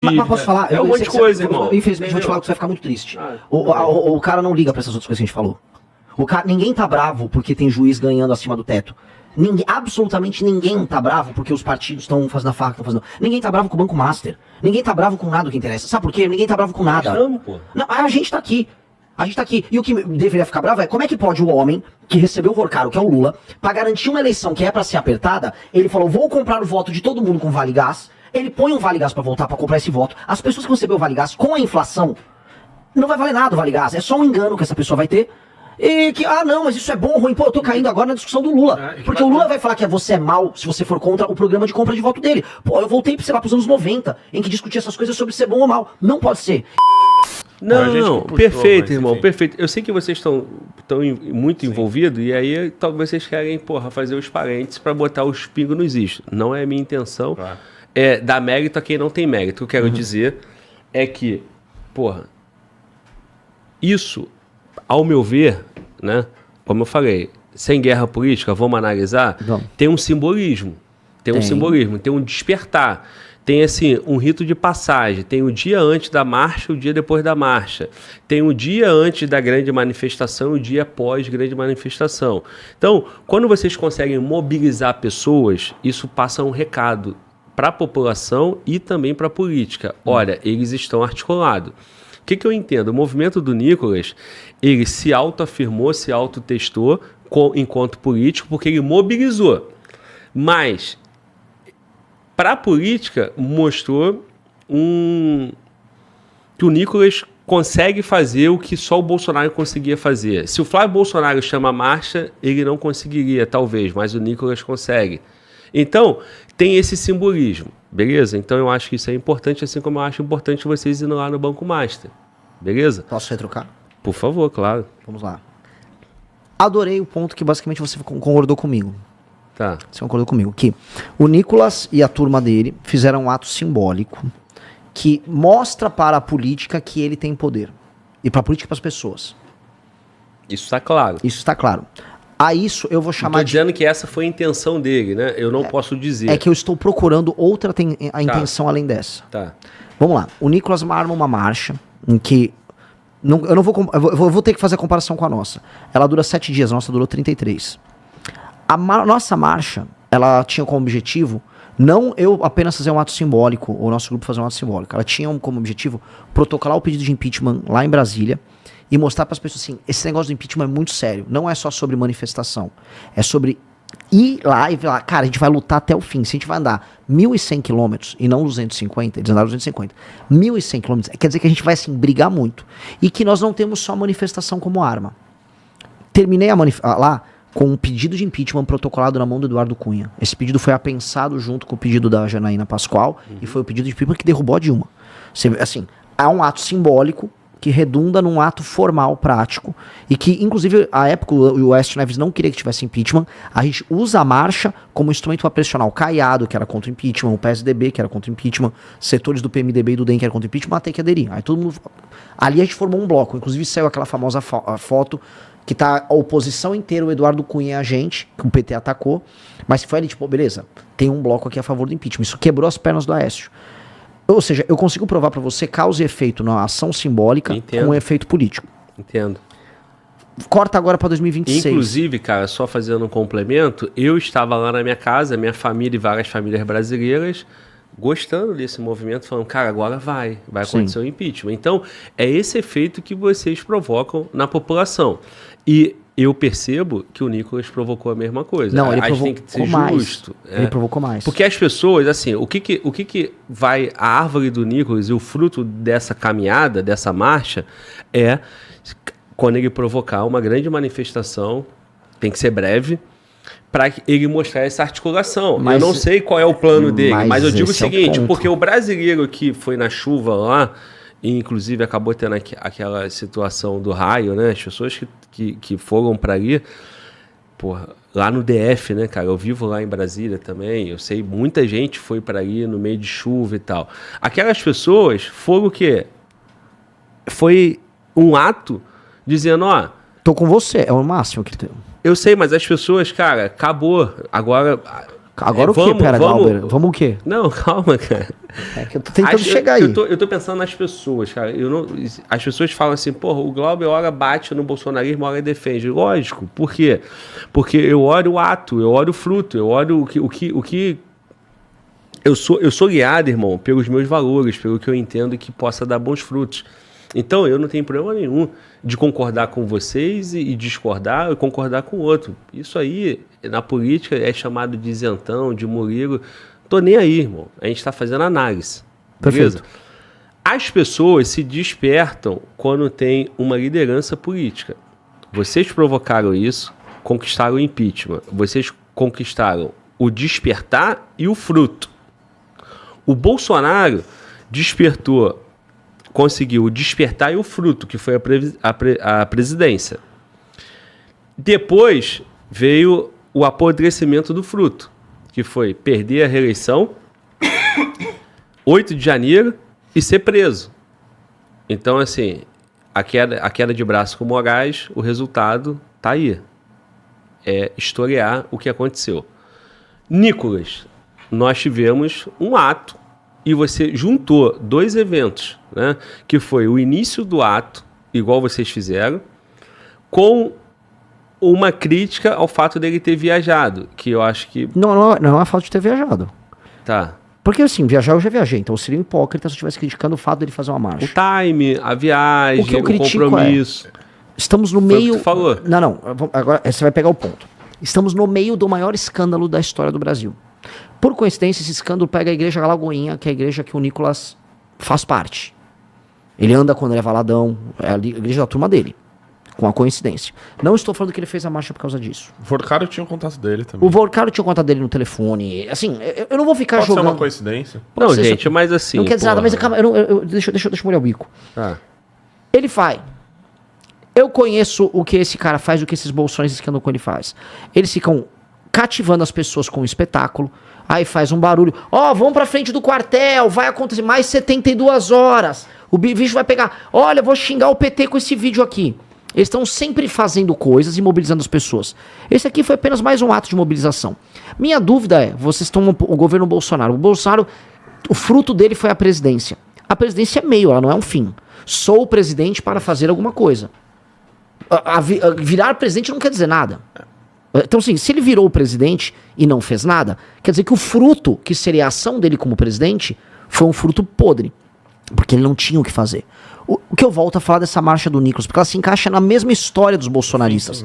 vídeo. Mas posso falar? É um monte de coisa, irmão. Infelizmente, vou te falar que você vai ficar muito triste. O cara não liga pra essas outras coisas que a gente falou. Ninguém tá bravo porque tem juiz ganhando acima do teto. Absolutamente ninguém tá bravo porque os partidos estão fazendo a faca, estão fazendo. Ninguém tá bravo com o Banco Master. Ninguém tá bravo com nada que interessa. Sabe por quê? Ninguém tá bravo com nada. Não, a gente tá aqui. A gente tá aqui. E o que deveria ficar bravo é como é que pode o homem que recebeu o Vorcaro, que é o Lula, pra garantir uma eleição que é pra ser apertada, ele falou, vou comprar o voto de todo mundo com Vale Gás, ele põe um Vale Gás pra voltar pra comprar esse voto. As pessoas que receberam o Vale Gás com a inflação, não vai valer nada o Vale Gás. É só um engano que essa pessoa vai ter. E que, não, mas isso é bom ou ruim. Pô, eu tô caindo agora na discussão do Lula. Porque o Lula vai falar que você é mal se você for contra o programa de compra de voto dele. Pô, eu voltei, sei lá, pros anos 90, em que discutia essas coisas sobre ser bom ou mal. Não pode ser. Não, perfeito, irmão, perfeito. Eu sei que vocês estão muito envolvidos e aí talvez vocês querem, fazer os parentes pra botar os pingos nos is. Não é a minha intenção. Claro. É dar mérito a quem não tem mérito. O que eu quero dizer é que, isso, ao meu ver, né, como eu falei, sem guerra política, vamos analisar, tem um simbolismo. Tem um despertar. Tem, assim, um rito de passagem. Tem o dia antes da marcha, o dia depois da marcha. Tem o dia antes da grande manifestação e o dia após grande manifestação. Então, quando vocês conseguem mobilizar pessoas, isso passa um recado para a população e também para a política. Olha, eles estão articulados. O que eu entendo? O movimento do Nicolas, ele se autoafirmou, se autotestou enquanto político, porque ele mobilizou. Mas, para a política, mostrou que o Nicolas consegue fazer o que só o Bolsonaro conseguia fazer. Se o Flávio Bolsonaro chama a marcha, ele não conseguiria, talvez, mas o Nicolas consegue. Então, tem esse simbolismo, beleza? Então eu acho que isso é importante, assim como eu acho importante vocês irem lá no Banco Master, beleza? Posso retrucar? Por favor, claro. Vamos lá. Adorei o ponto que basicamente você concordou comigo. Tá. Você concordou comigo que o Nicolas e a turma dele fizeram um ato simbólico que mostra para a política que ele tem poder. E para a política e para as pessoas. Isso está claro. Isso está claro. A isso eu vou chamar de... Estou dizendo que essa foi a intenção dele, né? Eu não posso dizer. É que eu estou procurando outra intenção além dessa. Tá. Vamos lá. O Nicolas arma uma marcha em que... eu vou ter que fazer a comparação com a nossa. Ela dura 7 dias, a nossa durou 33. A nossa marcha, ela tinha como objetivo, não eu apenas fazer um ato simbólico, ou o nosso grupo fazer um ato simbólico. Ela tinha como objetivo protocolar o pedido de impeachment lá em Brasília e mostrar para as pessoas assim, esse negócio do impeachment é muito sério. Não é só sobre manifestação. É sobre ir lá e falar, cara, a gente vai lutar até o fim. Se a gente vai andar 1.100 quilômetros e não 250, eles andaram 250, 1.100 quilômetros, quer dizer que a gente vai, assim, brigar muito. E que nós não temos só manifestação como arma. Terminei lá com um pedido de impeachment protocolado na mão do Eduardo Cunha. Esse pedido foi apensado junto com o pedido da Janaína Pascoal e foi o pedido de impeachment que derrubou a Dilma. Assim, há um ato simbólico que redunda num ato formal, prático, e que, inclusive, à época, o Aécio Neves não queria que tivesse impeachment. A gente usa a marcha como instrumento para pressionar o Caiado, que era contra o impeachment, o PSDB, que era contra o impeachment, setores do PMDB e do DEM, que era contra o impeachment, até que aderir. Aí todo mundo... Ali a gente formou um bloco, inclusive saiu aquela famosa foto que tá a oposição inteira, o Eduardo Cunha e a gente, que o PT atacou, mas foi ali, tipo, beleza, tem um bloco aqui a favor do impeachment. Isso quebrou as pernas do Aécio. Ou seja, eu consigo provar para você causa e efeito na ação simbólica com um efeito político. Entendo. Corta agora para 2026. Inclusive, cara, só fazendo um complemento, eu estava lá na minha casa, minha família e várias famílias brasileiras, gostando desse movimento, falando, cara, agora vai acontecer o impeachment. Então, é esse efeito que vocês provocam na população. E eu percebo que o Nicolas provocou a mesma coisa. Não, ele provocou tem que ser justo. Ele provocou mais. Porque as pessoas, assim, o que vai... A árvore do Nicolas e o fruto dessa caminhada, dessa marcha, é quando ele provocar uma grande manifestação, tem que ser breve, para ele mostrar essa articulação. Eu não sei qual é o plano dele, mas eu digo o seguinte, porque o brasileiro que foi na chuva lá, e inclusive acabou tendo aquela situação do raio, né? As pessoas que foram para ali, porra, lá no DF, né, cara? Eu vivo lá em Brasília também, eu sei, muita gente foi para ali no meio de chuva e tal. Aquelas pessoas foram o quê? Foi um ato dizendo, ó... Tô com você, é o máximo que tem. Eu sei, mas as pessoas, cara, acabou. Agora, Agora o quê, pera, Glauber? Vamos o quê? Não, calma, cara. É que eu tô tentando chegar aí. Eu tô pensando nas pessoas, cara. As pessoas falam assim, porra, o Glauber hora bate no bolsonarismo, hora defende. Lógico. Por quê? Porque eu olho o ato, eu olho o fruto, eu olho o que eu sou guiado, irmão, pelos meus valores, pelo que eu entendo que possa dar bons frutos. Então, eu não tenho problema nenhum de concordar com vocês e discordar e concordar com o outro. Isso aí, na política, é chamado de isentão, de murilo. Tô nem aí, irmão. A gente está fazendo análise. Beleza? Perfeito. As pessoas se despertam quando tem uma liderança política. Vocês provocaram isso, conquistaram o impeachment. Vocês conquistaram o despertar e o fruto. O Bolsonaro conseguiu o despertar e o fruto, que foi a presidência. Depois veio o apodrecimento do fruto, que foi perder a reeleição, 8 de janeiro, e ser preso. Então, assim, a queda de braço com o Moraes, o resultado tá aí. É historiar o que aconteceu. Nicolas, nós tivemos um ato e você juntou 2 eventos, né? Que foi o início do ato, igual vocês fizeram, com uma crítica ao fato dele ter viajado, que eu acho que... Não é a falta de ter viajado. Tá. Porque assim, viajar eu já viajei, então eu seria hipócrita se eu estivesse criticando o fato dele fazer uma marcha. O time, a viagem, o compromisso. Estamos no Foi meio... o que tu falou. Não, agora você vai pegar o ponto. Estamos no meio do maior escândalo da história do Brasil. Por coincidência, esse escândalo pega a igreja Lagoinha, que é a igreja que o Nicolas faz parte. Ele anda quando ele é valadão, é a igreja da turma dele. Com a coincidência. Não estou falando que ele fez a marcha por causa disso. O Vorcaro tinha o contato dele também. O Vorcaro tinha o contato dele no telefone. Assim, eu não vou ficar jogando... Pode ser uma coincidência? Não, gente, mas assim... Não quer dizer nada, mas calma, deixa eu molhar o bico. Ah. Ele faz. Eu conheço o que esse cara faz, o que esses bolsonaristas que andam com ele faz. Eles ficam cativando as pessoas com um espetáculo, aí faz um barulho. Vamos pra frente do quartel, vai acontecer mais 72 horas. O bicho vai pegar. Olha, vou xingar o PT com esse vídeo aqui. Eles estão sempre fazendo coisas e mobilizando as pessoas. Esse aqui foi apenas mais um ato de mobilização. Minha dúvida é, vocês estão o governo Bolsonaro. O Bolsonaro, o fruto dele foi a presidência. A presidência é meio, ela não é um fim. Sou o presidente para fazer alguma coisa. Virar presidente não quer dizer nada. Então, assim, se ele virou o presidente e não fez nada, quer dizer que o fruto, que seria a ação dele como presidente, foi um fruto podre. Porque ele não tinha o que fazer. O que eu volto a falar dessa marcha do Nicolas, porque ela se encaixa na mesma história dos bolsonaristas.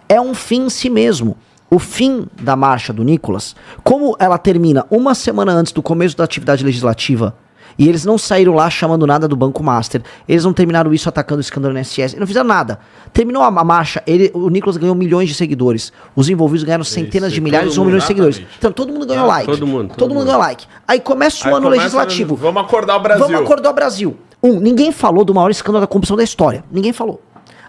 É um fim em si mesmo. O fim da marcha do Nicolas, como ela termina uma semana antes do começo da atividade legislativa, e eles não saíram lá chamando nada do Banco Master, eles não terminaram isso atacando o escândalo no INSS, não fizeram nada. Terminou a marcha, o Nicolas ganhou milhões de seguidores, os envolvidos ganharam centenas de milhares ou milhões de seguidores. Então todo mundo ganhou like. Todo mundo ganhou like. Aí começa o ano legislativo. Vamos acordar o Brasil. Vamos acordar o Brasil. Ninguém falou do maior escândalo da corrupção da história. Ninguém falou.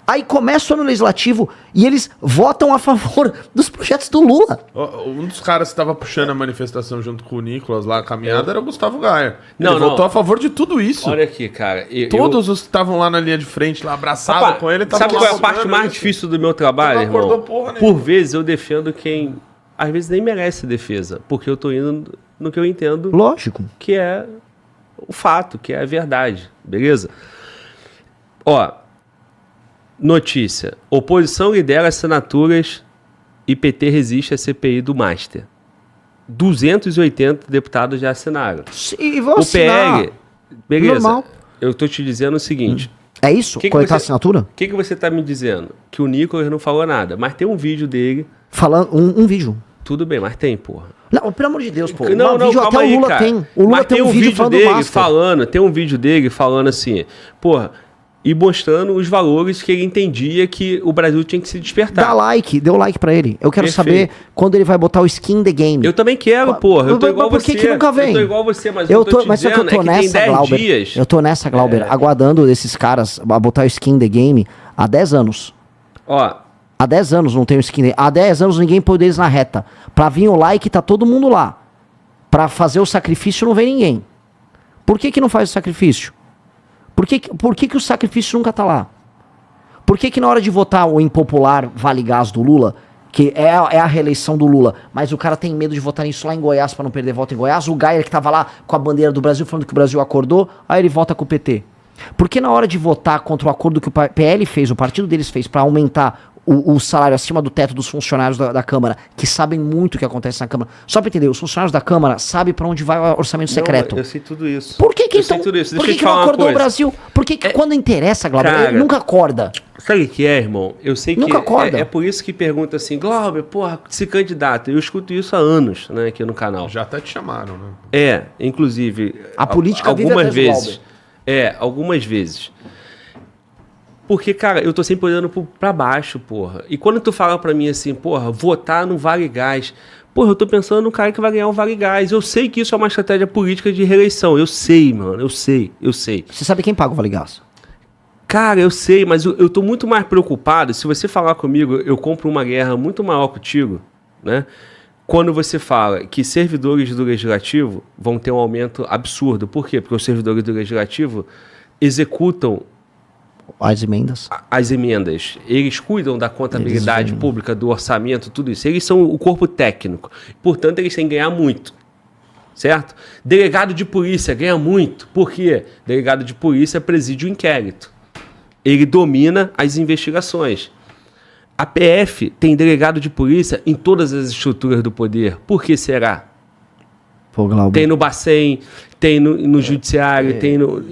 Aí começa o ano legislativo e eles votam a favor dos projetos do Lula. Um dos caras que estava puxando a manifestação junto com o Nicolas lá, a caminhada, era o Gustavo Gaia. Ele votou a favor de tudo isso. Olha aqui, cara. Todos os que estavam lá na linha de frente, lá abraçados com ele, estavam lá. Sabe qual é a parte mais difícil do meu trabalho, irmão? Por vezes eu defendo quem, às vezes, nem merece defesa. Porque eu tô indo no que eu entendo. Lógico. Que é o fato, que é a verdade. Beleza? Notícia. Oposição lidera assinaturas e PT resiste à CPI do Master. 280 deputados já assinaram. E vou assinar. O PL... Beleza. Normal. Eu tô te dizendo o seguinte. É isso? Coletar assinatura? O que você tá me dizendo? Que o Nicolas não falou nada. Mas tem um vídeo dele... Falando... Um vídeo. Tudo bem, mas tem, porra. Não, pelo amor de Deus, pô. Não, vídeo calma até aí, o Lula cara. tem. O Lula tem um vídeo falando dele do Master. Tem um vídeo dele falando assim, porra, e mostrando os valores que ele entendia que o Brasil tinha que se despertar. Deu like pra ele. Eu quero saber quando ele vai botar o skin the game. Eu também quero, porra. Eu tô igual por que que nunca vem? Eu tô igual você, mas eu tô nessa, Glauber. dias. Eu tô nessa, Glauber, aguardando esses caras a botar o skin the game há 10 anos. Há 10 anos não tem o skin. Há 10 anos ninguém põe deles na reta. Pra vir o like, tá todo mundo lá. Pra fazer o sacrifício não vem ninguém. Por que não faz o sacrifício? Por que o sacrifício nunca tá lá? Por que na hora de votar o impopular Vale Gás do Lula, que é a reeleição do Lula, mas o cara tem medo de votar nisso lá em Goiás pra não perder voto em Goiás. O Geyer que tava lá com a bandeira do Brasil falando que o Brasil acordou, aí ele vota com o PT. Porque na hora de votar contra o acordo que o PL fez, o partido deles fez pra aumentar o salário acima do teto dos funcionários da Câmara, que sabem muito o que acontece na Câmara. Só pra entender, os funcionários da Câmara sabem pra onde vai o orçamento secreto. Eu sei tudo isso. Por que então, por que não acordou o Brasil? Por que quando interessa, Glauber, ele nunca acorda? Sabe o que é, irmão? Eu sei que nunca acorda. É por isso que pergunta assim, Glauber, porra, se candidata. Eu escuto isso há anos, né, aqui no canal. Já até te chamaram, né? Inclusive... A política algumas vezes. Algumas vezes. Porque, cara, eu tô sempre olhando pra baixo, porra. E quando tu fala pra mim assim, porra, votar no Vale Gás. Porra, eu tô pensando no cara que vai ganhar o Vale Gás. Eu sei que isso é uma estratégia política de reeleição. Eu sei, mano. Eu sei. Você sabe quem paga o Vale Gás? Cara, eu sei, mas eu tô muito mais preocupado. Se você falar comigo, eu compro uma guerra muito maior contigo, né? Quando você fala que servidores do Legislativo vão ter um aumento absurdo. Por quê? Porque os servidores do Legislativo executam as emendas. As emendas. Eles cuidam da contabilidade pública, do orçamento, tudo isso. Eles são o corpo técnico. Portanto, eles têm que ganhar muito. Certo? Delegado de polícia ganha muito. Por quê? Delegado de polícia preside o inquérito. Ele domina as investigações. A PF tem delegado de polícia em todas as estruturas do poder. Por que será? Pô, tem no Bacen, tem no Judiciário, tem no...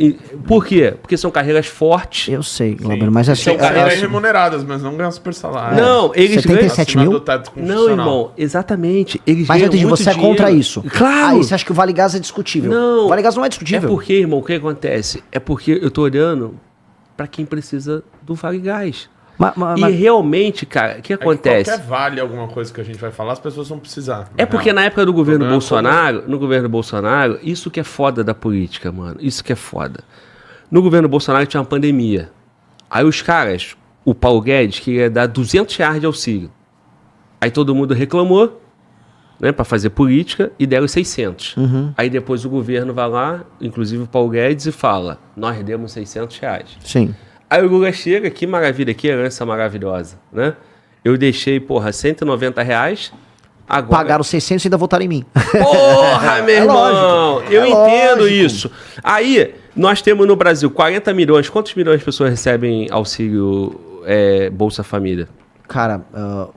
Por quê? Porque são carreiras fortes. Eu sei, Glauber, mas assim... São carreiras remuneradas, mas não ganham super salário. Não, eles 77 ganham... mil? Não, irmão, exatamente. Eles mas eu entendi, você é contra isso. Claro. Aí você acha que o Vale Gás é discutível. Não. O Vale Gás não é discutível. É porque, irmão, o que acontece? É porque eu tô olhando para quem precisa do Vale Gás. E realmente, cara, o que acontece? Qualquer vale alguma coisa que a gente vai falar, as pessoas vão precisar. É porque na época do governo Bolsonaro, no governo Bolsonaro, isso que é foda da política, mano. Isso que é foda. No governo Bolsonaro tinha uma pandemia. Aí os caras, o Paulo Guedes, queria dar R$200 de auxílio. Aí todo mundo reclamou, né, para fazer política, e deram 600. Aí depois o governo vai lá, inclusive o Paulo Guedes, e fala, nós demos R$600. Sim. Aí o Lula chega, que maravilha, que herança maravilhosa, né? Eu deixei, porra, R$190, agora... Pagaram 600 e ainda votaram em mim. Porra, meu irmão! Eu entendo isso. Aí, nós temos no Brasil 40 milhões. Quantos milhões de pessoas recebem auxílio Bolsa Família? Cara,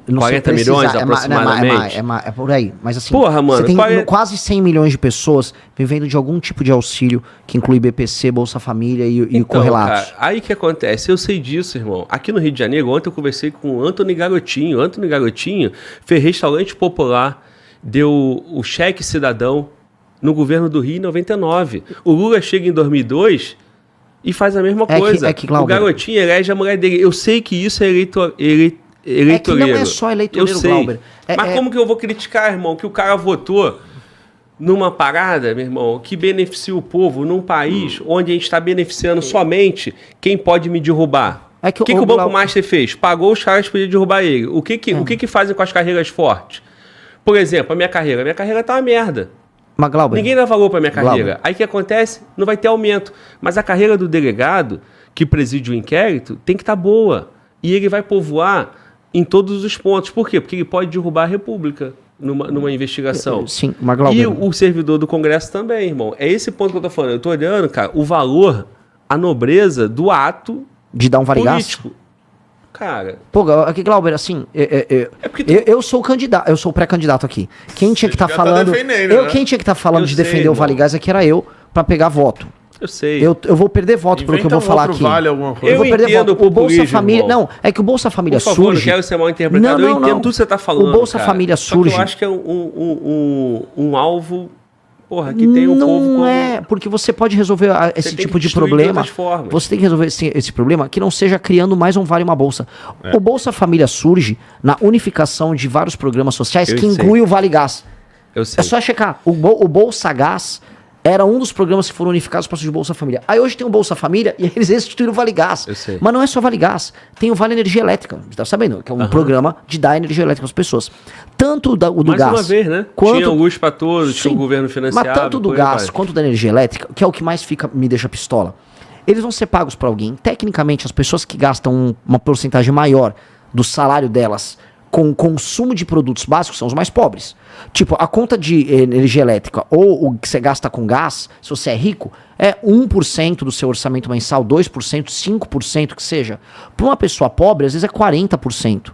não 40 sei milhões aproximadamente? É por aí. Mas assim, porra, mano, você tem quase 100 milhões de pessoas vivendo de algum tipo de auxílio, que inclui BPC, Bolsa Família e correlatos. Cara, aí que acontece? Eu sei disso, irmão. Aqui no Rio de Janeiro, ontem eu conversei com o Antony Garotinho. Antony Garotinho fez restaurante popular, deu o cheque cidadão no governo do Rio em 99. O Lula chega em 2002... e faz a mesma coisa. O Garotinho elege a mulher dele. Eu sei que isso é eleitoreiro. É que não é só eleitoreiro, Glauber. Mas como que eu vou criticar, irmão, que o cara votou numa parada, meu irmão, que beneficia o povo num país onde a gente está beneficiando somente quem pode me derrubar? O que o Banco Master fez? Pagou os caras que podiam derrubar ele. O que fazem com as carreiras fortes? Por exemplo, a minha carreira tá uma merda. Mas, Glauber, ninguém dá valor para minha carreira. Aí o que acontece? Não vai ter aumento. Mas a carreira do delegado, que preside o inquérito, tem que estar boa. E ele vai povoar em todos os pontos. Por quê? Porque ele pode derrubar a República numa investigação. Sim, mas, Glauber, e o servidor do Congresso também, irmão. É esse ponto que eu tô falando. Eu tô olhando, cara, o valor, a nobreza do ato de dar um Vale Gás. Cara. Pô, aqui, Glauber, assim, eu sou o candidato, eu sou o pré-candidato aqui. Quem tinha que estar falando. Quem tinha que estar falando de defender o Vale Gás aqui era eu, pra pegar voto. Eu sei. Eu vou perder voto pelo que eu vou falar aqui. Vale alguma coisa. Eu vou perder voto. O Bolsa Família. Irmão. Não, é que o Bolsa Família surge. Por favor, não quero ser mal interpretado. Eu entendo tudo que você tá falando. O Bolsa Família surge. Só que eu acho que é um alvo. Porra, que tem o povo como... Não é, porque você pode resolver esse tipo de problema. Você tem que resolver esse problema que não seja criando mais um vale uma bolsa. O Bolsa Família surge na unificação de vários programas sociais que inclui o Vale Gás. Eu sei. É só checar. O Bolsa Gás era um dos programas que foram unificados para o Bolsa Família. Aí hoje tem o Bolsa Família e eles restituíram o Vale Gás. Eu sei. Mas não é só Vale Gás. Tem o Vale Energia Elétrica. Você tá sabendo? Que é um programa de dar energia elétrica às pessoas. Tanto o do mais gás... Mais uma vez, né? Quanto, tinha luz para todos, tinha o governo financiado. Mas tanto do gás quanto da energia elétrica, que é o que mais me deixa pistola, eles vão ser pagos por alguém. Tecnicamente, as pessoas que gastam uma porcentagem maior do salário delas com consumo de produtos básicos são os mais pobres. Tipo, a conta de energia elétrica ou o que você gasta com gás, se você é rico, é 1% do seu orçamento mensal, 2%, 5% que seja. Para uma pessoa pobre, às vezes é 40%.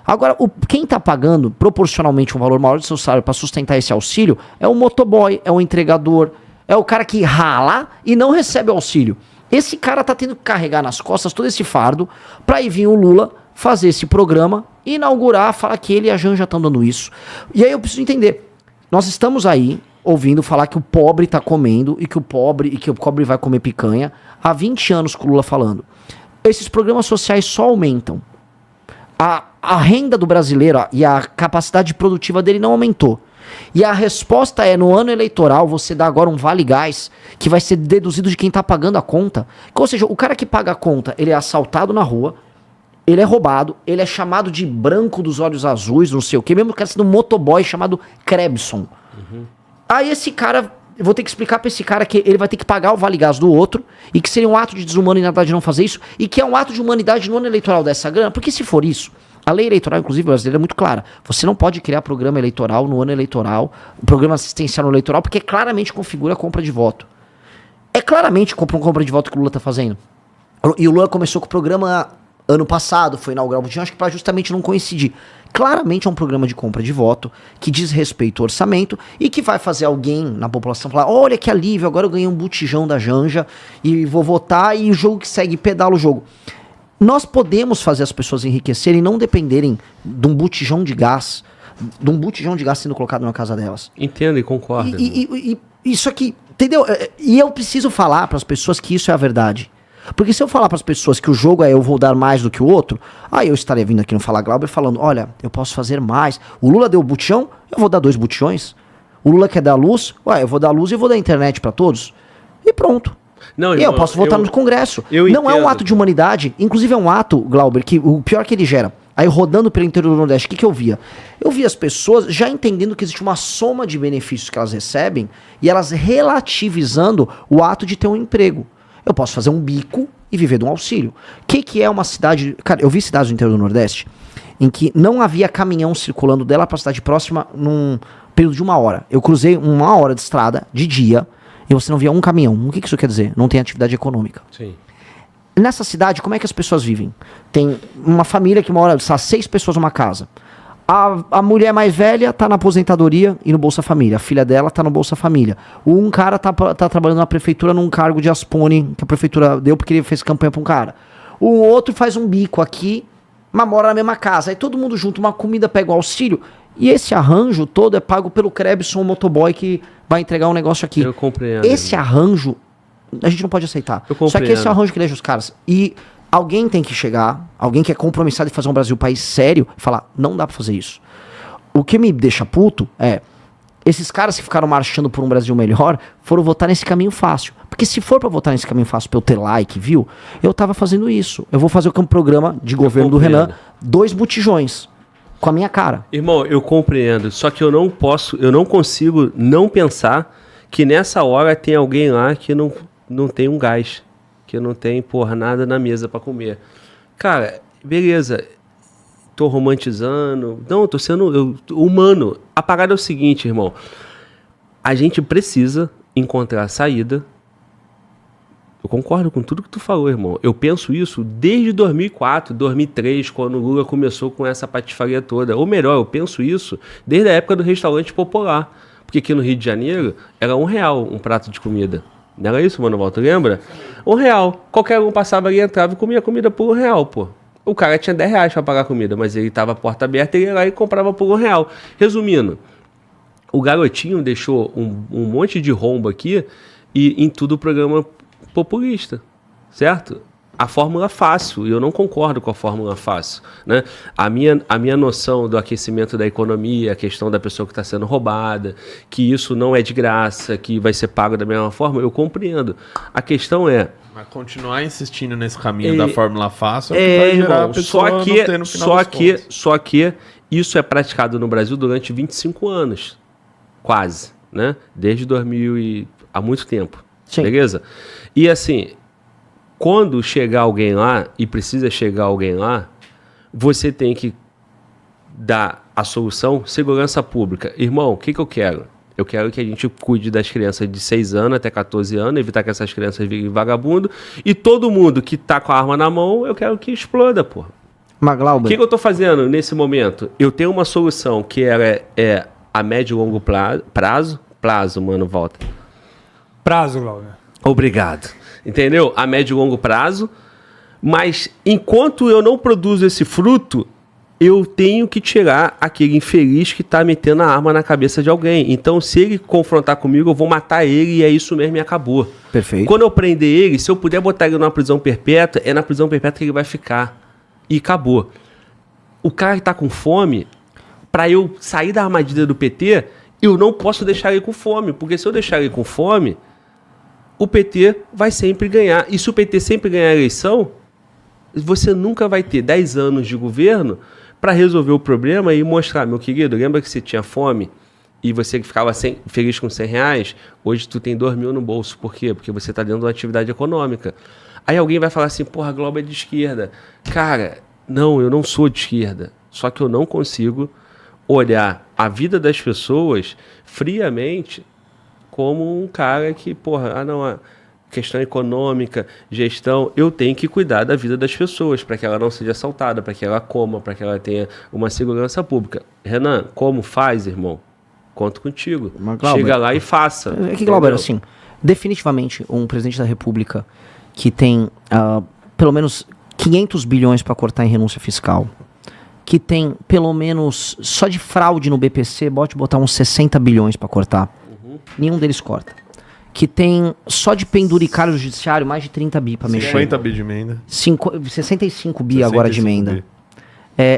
Agora, quem está pagando proporcionalmente um valor maior do seu salário para sustentar esse auxílio é o motoboy, é o entregador, é o cara que rala e não recebe auxílio. Esse cara tá tendo que carregar nas costas todo esse fardo para ir vir o Lula fazer esse programa, inaugurar, falar que ele e a Janja estão dando isso. E aí eu preciso entender. Nós estamos aí ouvindo falar que o pobre tá comendo e que o pobre vai comer picanha. Há 20 anos com o Lula falando. Esses programas sociais só aumentam. A renda do brasileiro e a capacidade produtiva dele não aumentou. E a resposta é, no ano eleitoral, você dá agora um vale gás que vai ser deduzido de quem tá pagando a conta. Ou seja, o cara que paga a conta, ele é assaltado na rua, ele é roubado, ele é chamado de branco dos olhos azuis, não sei o quê, mesmo o cara sendo um motoboy chamado Krebson. Aí esse cara, eu vou ter que explicar pra esse cara que ele vai ter que pagar o vale gás do outro, e que seria um ato de desumanidade não fazer isso, e que é um ato de humanidade no ano eleitoral dessa grana, porque se for isso, a lei eleitoral, inclusive, brasileira é muito clara. Você não pode criar programa eleitoral no ano eleitoral, programa assistencial no eleitoral, porque claramente configura a compra de voto. É claramente compra de voto que o Lula tá fazendo. E o Lula começou com o programa ano passado, foi inaugurar o botijão, acho que para justamente não coincidir. Claramente é um programa de compra de voto que diz respeito ao orçamento e que vai fazer alguém na população falar: olha que alívio, agora eu ganhei um botijão da Janja e vou votar, e o jogo que segue pedala o jogo. Nós podemos fazer as pessoas enriquecerem e não dependerem de um botijão de gás sendo colocado na casa delas. Entendo e concordo. E isso aqui, entendeu? E eu preciso falar para as pessoas que isso é a verdade. Porque se eu falar para as pessoas que o jogo é eu vou dar mais do que o outro, aí eu estaria vindo aqui no Fala Glauber falando: olha, eu posso fazer mais. O Lula deu botijão, eu vou dar 2 botijões. O Lula quer dar luz, eu vou dar luz e vou dar internet para todos. E pronto. Não, eu posso votar no Congresso. Não é um ato de humanidade, inclusive é um ato, Glauber, que o pior que ele gera. Aí rodando pelo interior do Nordeste, o que eu via? Eu via as pessoas já entendendo que existe uma soma de benefícios que elas recebem e elas relativizando o ato de ter um emprego. Eu posso fazer um bico e viver de um auxílio. O que é uma cidade... Cara, eu vi cidades do interior do Nordeste em que não havia caminhão circulando dela para a cidade próxima num período de 1 hora. Eu cruzei 1 hora de estrada, de dia, e você não via um caminhão. O que isso quer dizer? Não tem atividade econômica. Sim. Nessa cidade, como é que as pessoas vivem? Tem uma família que mora, 6 pessoas numa casa. A mulher mais velha tá na aposentadoria e no Bolsa Família. A filha dela tá no Bolsa Família. Um cara tá trabalhando na prefeitura num cargo de aspone que a prefeitura deu porque ele fez campanha pra um cara. O outro faz um bico aqui, mas mora na mesma casa. Aí todo mundo junto, uma comida, pega o auxílio. E esse arranjo todo é pago pelo Krebson, o motoboy que vai entregar um negócio aqui. Eu compreendo. Esse arranjo, a gente não pode aceitar. Só que esse é o arranjo que deixa os caras. E alguém tem que chegar, alguém que é compromissado em fazer um Brasil um país sério, e falar: não dá pra fazer isso. O que me deixa puto é, esses caras que ficaram marchando por um Brasil melhor, foram votar nesse caminho fácil. Porque se for pra votar nesse caminho fácil pra eu ter like, viu? Eu tava fazendo isso. Eu vou fazer o programa de governo do Renan, 2 botijões. Com a minha cara. Irmão, eu compreendo. Só que eu não consigo não pensar que nessa hora tem alguém lá que não tem um gás. Que não tem, nada na mesa pra comer. Cara, beleza. Tô romantizando. Não, tô sendo humano. A parada é o seguinte, irmão. A gente precisa encontrar saída. Eu concordo com tudo que tu falou, irmão. Eu penso isso desde 2004, 2003, quando o Lula começou com essa patifaria toda. Ou melhor, eu penso isso desde a época do restaurante popular. Porque aqui no Rio de Janeiro era R$1 um prato de comida. Não era isso, Mano Walter, lembra? R$1. Qualquer um passava ali, entrava e comia comida por R$1, pô. O cara tinha R$10 pra pagar a comida, mas ele tava a porta aberta e ele ia lá e comprava por R$1. Resumindo, o garotinho deixou um monte de rombo aqui e em tudo o programa populista, certo? A fórmula fácil, e eu não concordo com a fórmula fácil, né? A minha noção do aquecimento da economia, a questão da pessoa que está sendo roubada, que isso não é de graça, que vai ser pago da mesma forma, eu compreendo. A questão é... Mas continuar insistindo nesse caminho da fórmula fácil é o que vai gerar a pessoa não ter no final das contas. Só que isso é praticado no Brasil durante 25 anos, quase, né? Desde 2000 e... há muito tempo, sim. Beleza? E assim... Quando chegar alguém lá, e precisa chegar alguém lá, você tem que dar a solução, segurança pública. Irmão, o que eu quero? Eu quero que a gente cuide das crianças de 6 anos até 14 anos, evitar que essas crianças virem vagabundo. E todo mundo que tá com a arma na mão, eu quero que exploda, porra. Mas, Glauber... O que eu tô fazendo nesse momento? Eu tenho uma solução que é a médio e longo prazo, mano, volta. Prazo, Glauber. Obrigado. Entendeu? A médio e longo prazo. Mas enquanto eu não produzo esse fruto, eu tenho que tirar aquele infeliz que tá metendo a arma na cabeça de alguém. Então, se ele confrontar comigo, eu vou matar ele e é isso mesmo e acabou. Perfeito. Quando eu prender ele, se eu puder botar ele numa prisão perpétua, é na prisão perpétua que ele vai ficar. E acabou. O cara que tá com fome, pra eu sair da armadilha do PT, eu não posso deixar ele com fome. Porque se eu deixar ele com fome, o PT vai sempre ganhar. E se o PT sempre ganhar a eleição, você nunca vai ter 10 anos de governo para resolver o problema e mostrar, meu querido, lembra que você tinha fome e você que ficava feliz com R$100, hoje tu tem 2 mil no bolso. Por quê? Porque você está dentro de uma atividade econômica. Aí alguém vai falar assim, porra, a Globo é de esquerda. Cara, não, eu não sou de esquerda. Só que eu não consigo olhar a vida das pessoas friamente como um cara que, porra, questão econômica, gestão, eu tenho que cuidar da vida das pessoas para que ela não seja assaltada, para que ela coma, para que ela tenha uma segurança pública. Renan, como faz, irmão? Conto contigo. Chega lá e faça. É que, Glauber, assim, definitivamente um presidente da República que tem pelo menos 500 bilhões para cortar em renúncia fiscal, que tem pelo menos, só de fraude no BPC, botar uns 60 bilhões para cortar. Nenhum deles corta. Que tem só de penduricário judiciário mais de 30 bi para mexer. 50 bi de emenda. 65 bi agora de emenda.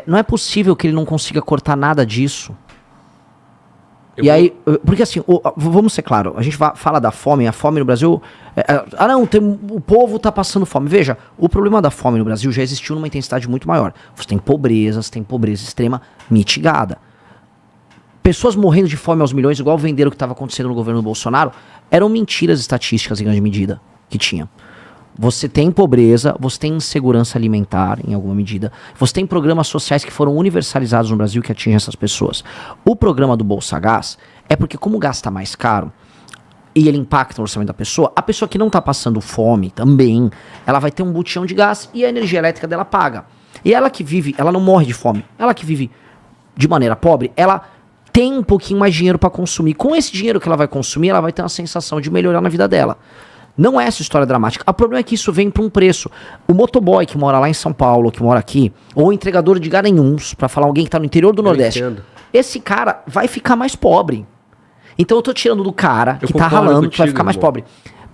Não é possível que ele não consiga cortar nada disso. Aí, porque assim, vamos ser claros, a gente fala da fome, a fome no Brasil... o povo tá passando fome. Veja, o problema da fome no Brasil já existiu numa intensidade muito maior. Você tem pobreza extrema mitigada. Pessoas morrendo de fome aos milhões, igual venderam o que estava acontecendo no governo do Bolsonaro, eram mentiras estatísticas em grande medida que tinha. Você tem pobreza, você tem insegurança alimentar em alguma medida, você tem programas sociais que foram universalizados no Brasil que atingem essas pessoas. O programa do Bolsa Gás é porque como o gás está mais caro e ele impacta no orçamento da pessoa, a pessoa que não está passando fome também, ela vai ter um botijão de gás e a energia elétrica dela paga. E ela que vive, ela não morre de fome, ela que vive de maneira pobre, ela tem um pouquinho mais de dinheiro para consumir. Com esse dinheiro que ela vai consumir, ela vai ter uma sensação de melhorar na vida dela. Não é essa história dramática. O problema é que isso vem para um preço. O motoboy que mora lá em São Paulo, que mora aqui, ou o entregador de Garanhuns, para falar alguém que tá no interior do Nordeste, esse cara vai ficar mais pobre. Então eu tô tirando do cara que tá ralando, que vai ficar mais pobre,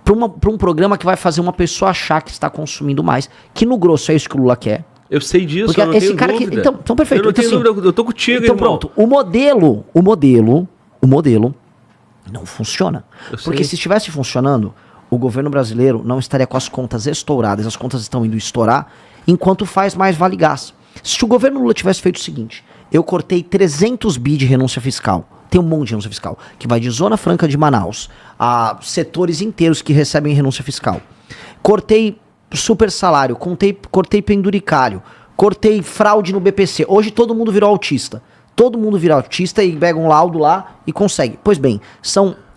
para um programa que vai fazer uma pessoa achar que está consumindo mais, que no grosso é isso que o Lula quer. Eu sei disso, porque eu não esse tenho cara dúvida. Então perfeito. Eu não tenho dúvida, eu tô contigo, então, irmão. Pronto, o modelo não funciona. Porque se estivesse funcionando, o governo brasileiro não estaria com as contas estouradas, as contas estão indo estourar, enquanto faz mais vale gás. Se o governo Lula tivesse feito o seguinte, eu cortei 300 bi de renúncia fiscal, tem um monte de renúncia fiscal, que vai de Zona Franca de Manaus a setores inteiros que recebem renúncia fiscal. Cortei super salário, cortei penduricário, cortei fraude no BPC. Hoje todo mundo virou autista. Todo mundo vira autista e pega um laudo lá e consegue. Pois bem,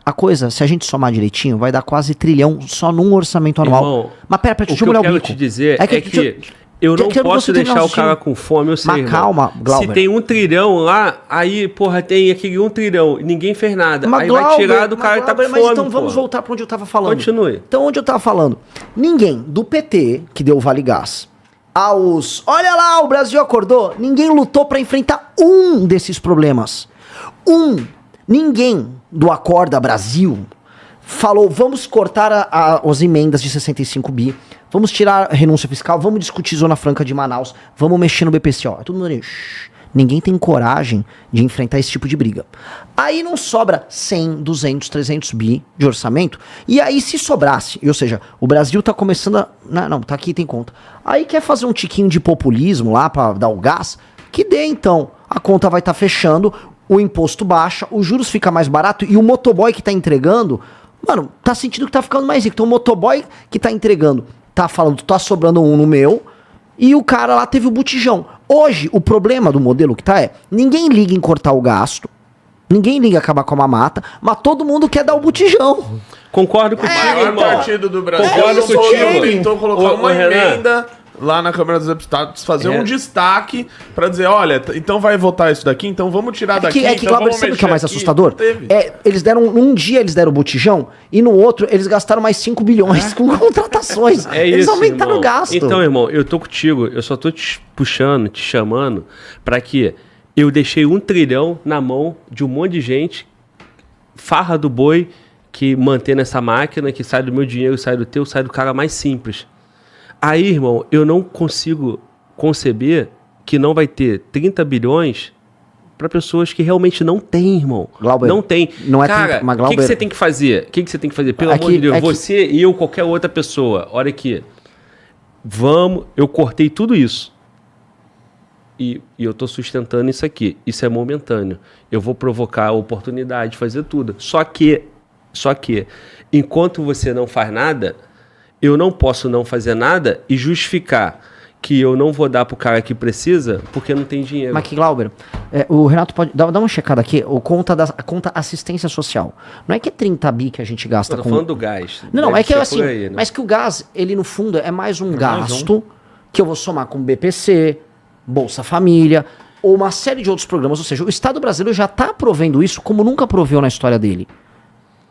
a coisa, se a gente somar direitinho, vai dar quase 1 trilhão só num orçamento anual. Irmão, mas pera, deixa eu molhar o bico. O que eu quero te dizer é que eu não posso deixar o cara com fome, eu sei, mas calma, Glauber. Se tem 1 trilhão lá, aí, porra, tem aquele 1 trilhão e ninguém fez nada. Mas aí Glauber, vai tirar do cara que tá com fome, mas então vamos voltar pra onde eu tava falando. Continue. Então, onde eu tava falando? Ninguém do PT, que deu o Vale Gás, olha lá, o Brasil acordou, ninguém lutou pra enfrentar um desses problemas. Ninguém do Acorda Brasil falou, vamos cortar as emendas de 65 bi, vamos tirar a renúncia fiscal, vamos discutir Zona Franca de Manaus, vamos mexer no BPC, todo mundo ali, ninguém tem coragem de enfrentar esse tipo de briga. Aí não sobra 100, 200, 300 bi de orçamento, e aí se sobrasse, ou seja, o Brasil tá começando a... Não, tá aqui, tem conta. Aí quer fazer um tiquinho de populismo lá pra dar o gás, que dê então. A conta vai estar fechando, o imposto baixa, os juros fica mais barato, e o motoboy que tá entregando, mano, tá sentindo que tá ficando mais rico. Então o motoboy que tá entregando, tá falando, tá sobrando um no meu, e o cara lá teve o botijão. Hoje, o problema do modelo que tá ninguém liga em cortar o gasto, ninguém liga em acabar com a mamata, mas todo mundo quer dar o botijão. Concordo contigo, irmão. O partido do Brasil Concordo contigo. tentou colocar uma emenda lá na Câmara dos Deputados, fazer um destaque pra dizer, olha, então vai votar isso daqui, então vamos tirar daqui. Glauber, sabe o que é mais assustador? Eles deram, um dia eles deram o botijão e no outro eles gastaram mais 5 bilhões com contratações. Eles aumentaram o gasto. Então, irmão, eu tô contigo, eu só tô te puxando, te chamando pra que eu deixei 1 trilhão na mão de um monte de gente, farra do boi, que mantém essa máquina, que sai do meu dinheiro, sai do teu, sai do cara mais simples. Aí, irmão, eu não consigo conceber que não vai ter 30 bilhões para pessoas que realmente não têm, irmão. Glauber, não tem. Não é cara, o que você tem que fazer? O que você tem que fazer? Pelo amor de Deus, você e eu, qualquer outra pessoa. Olha aqui. Eu cortei tudo isso. E eu tô sustentando isso aqui. Isso é momentâneo. Eu vou provocar a oportunidade de fazer tudo. Só que, enquanto você não faz nada, eu não posso não fazer nada e justificar que eu não vou dar pro cara que precisa porque não tem dinheiro. Mas que, Glauber, o Renato pode dar uma checada aqui, a conta assistência social. Não é que é 30 bi que a gente gasta com... Eu tô falando do gás. Não, é que é assim, aí, né? Mas que o gás, ele no fundo é mais um gasto que eu vou somar com BPC, Bolsa Família, ou uma série de outros programas. Ou seja, o Estado brasileiro já tá provendo isso como nunca proveu na história dele.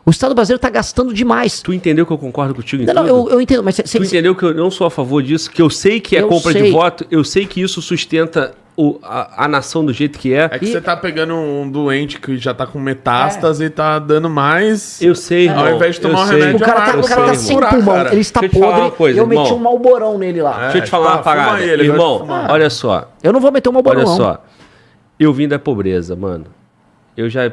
O Estado brasileiro está gastando demais. Tu entendeu que eu concordo contigo em tudo? Não, eu entendo, mas... Tu entendeu que eu não sou a favor disso, que eu sei que é compra de voto, eu sei que isso sustenta a nação do jeito que é. É que você tá pegando um doente que já tá com metástase e tá dando mais... Eu sei, irmão. Ao invés de tomar um remédio... O cara tá sem pulmão, ele está podre, eu meti um malborão nele lá. Deixa eu te falar uma parada. Irmão, olha só. Eu não vou meter um malborão, não. Olha só. Eu vim da pobreza, mano. Eu já,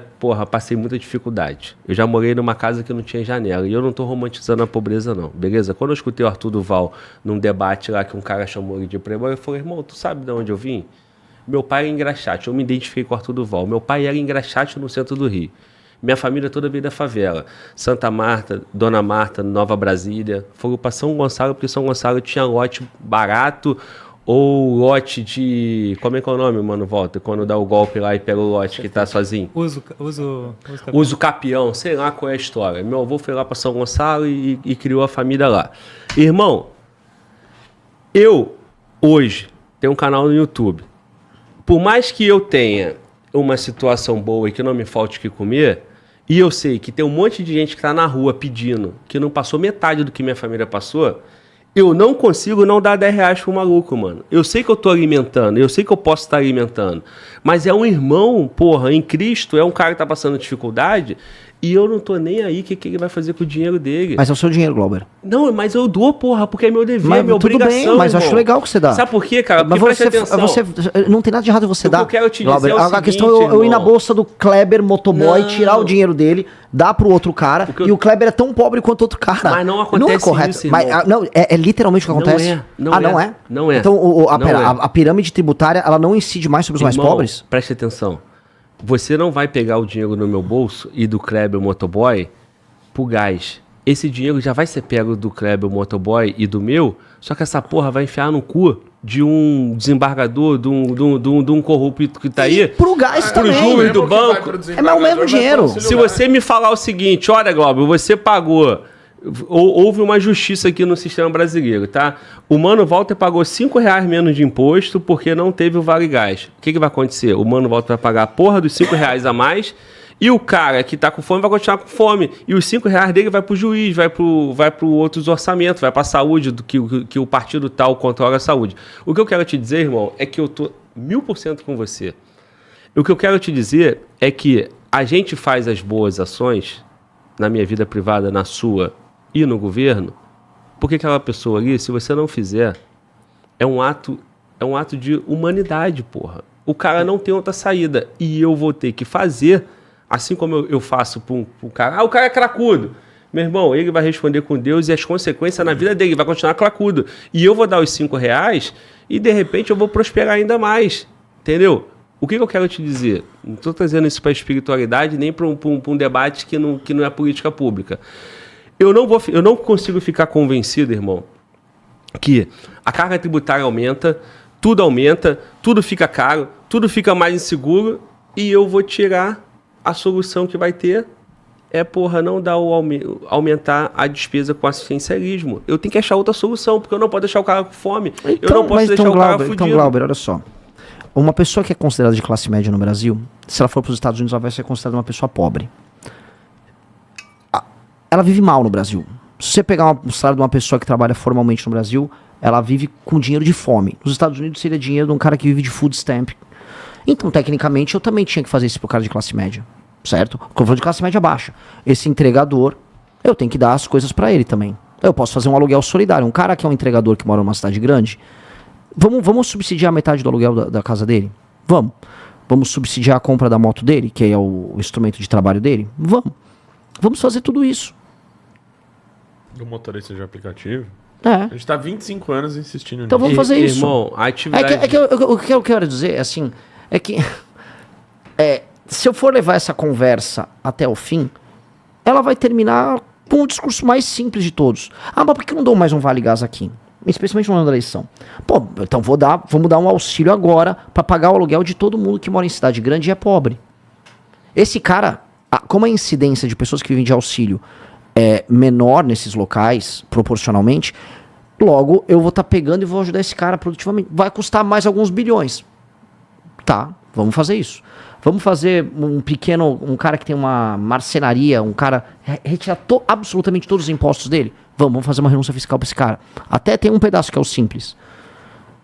passei muita dificuldade. Eu já morei numa casa que não tinha janela. E eu não tô romantizando a pobreza, não. Beleza? Quando eu escutei o Arthur Duval num debate lá que um cara chamou ele de playboy, eu falei, irmão, tu sabe de onde eu vim? Meu pai era engraxate. Eu me identifiquei com o Arthur Duval. Meu pai era engraxate no centro do Rio. Minha família toda veio da favela. Santa Marta, Dona Marta, Nova Brasília. Foram para São Gonçalo, porque São Gonçalo tinha lote barato, ou lote de... Como é que é o nome, mano, Walter? Quando dá o golpe lá e pega o lote que tá sozinho. Uso capião, sei lá qual é a história. Meu avô foi lá para São Gonçalo e criou a família lá. Irmão, eu, hoje, tenho um canal no YouTube. Por mais que eu tenha uma situação boa e que não me falte o que comer, e eu sei que tem um monte de gente que tá na rua pedindo, que não passou metade do que minha família passou... Eu não consigo não dar 10 reais pro maluco, mano. Eu sei que eu tô alimentando, eu sei que eu posso estar alimentando. Mas é um irmão, porra, em Cristo, é um cara que tá passando dificuldade e eu não tô nem aí o que ele vai fazer com o dinheiro dele. Mas é o seu dinheiro, Glauber. Não, mas eu dou, porra, porque é meu dever, é minha obrigação, bem, mas eu acho legal que você dá. Sabe por quê, cara? Porque mas você não tem nada de errado em você dar. O que eu quero te dizer é o seguinte, a questão é eu ir na bolsa do Kleber Motoboy, tirar o dinheiro dele, dar pro outro cara, e o Kleber é tão pobre quanto outro cara. Mas não acontece não é correto. Isso, irmão. Mas, não, é literalmente o que acontece? Não é. Não é? Então, a pirâmide tributária, ela não incide mais sobre os mais pobres? Preste atenção. Você não vai pegar o dinheiro no meu bolso e do Kleber Motoboy pro gás. Esse dinheiro já vai ser pego do Kleber Motoboy e do meu, só que essa porra vai enfiar no cu de um desembargador, de um corrupto que tá aí. Pro gás também. Pro juiz do banco. É o mesmo dinheiro. Se você me falar o seguinte, olha, Glauber, você pagou... Houve uma justiça aqui no sistema brasileiro, tá? O Mano Walter pagou R$5 menos de imposto porque não teve o Vale Gás. O que vai acontecer? O Mano Walter vai pagar a porra dos R$5 a mais e o cara que tá com fome vai continuar com fome. E os R$5 dele vai pro juiz, vai pro outros orçamentos, vai pra saúde, do que o partido tal controla a saúde. O que eu quero te dizer, irmão, é que eu tô 1000% com você. O que eu quero te dizer é que a gente faz as boas ações na minha vida privada, na sua e no governo, porque aquela pessoa ali, se você não fizer, é um ato de humanidade, porra. O cara não tem outra saída. E eu vou ter que fazer, assim como eu faço para um cara. O cara é cracudo. Meu irmão, ele vai responder com Deus e as consequências na vida dele, vai continuar cracudo. E eu vou dar os R$5 e, de repente, eu vou prosperar ainda mais. Entendeu? O que eu quero te dizer? Não estou trazendo isso para a espiritualidade, nem para um debate que não é política pública. Eu não consigo ficar convencido, irmão, que a carga tributária aumenta, tudo aumenta, tudo fica caro, tudo fica mais inseguro e eu vou tirar a solução que vai ter não dar aumentar a despesa com assistencialismo. Eu tenho que achar outra solução, porque eu não posso deixar o cara com fome, eu não posso deixar o cara fudido. Então, Glauber, olha só. Uma pessoa que é considerada de classe média no Brasil, se ela for para os Estados Unidos, ela vai ser considerada uma pessoa pobre. Ela vive mal no Brasil. Se você pegar o salário de uma pessoa que trabalha formalmente no Brasil, ela vive com dinheiro de fome. Nos Estados Unidos seria dinheiro de um cara que vive de food stamp. Então, tecnicamente, eu também tinha que fazer isso pro cara de classe média. Certo? Porque eu vou de classe média baixa. Esse entregador, eu tenho que dar as coisas pra ele também. Eu posso fazer um aluguel solidário. Um cara que é um entregador que mora numa cidade grande, vamos subsidiar metade do aluguel da casa dele? Vamos. Vamos subsidiar a compra da moto dele, que é o instrumento de trabalho dele? Vamos. Vamos fazer tudo isso. Do motorista de aplicativo? É. A gente tá 25 anos insistindo nisso. Então vamos fazer isso. Irmão, a atividade... O que eu quero dizer, assim, é que... se eu for levar essa conversa até o fim, ela vai terminar com o discurso mais simples de todos. Ah, mas por que eu não dou mais um Vale Gás aqui? Especialmente no ano da eleição. Pô, então vamos dar um auxílio agora para pagar o aluguel de todo mundo que mora em cidade grande e é pobre. Esse cara, como a incidência de pessoas que vivem de auxílio é menor nesses locais, proporcionalmente, logo eu vou estar pegando e vou ajudar esse cara produtivamente. Vai custar mais alguns bilhões. Tá, vamos fazer isso. Vamos fazer um cara que tem uma marcenaria, um cara retirar absolutamente todos os impostos dele. Vamos fazer uma renúncia fiscal para esse cara. Até tem um pedaço que é o simples.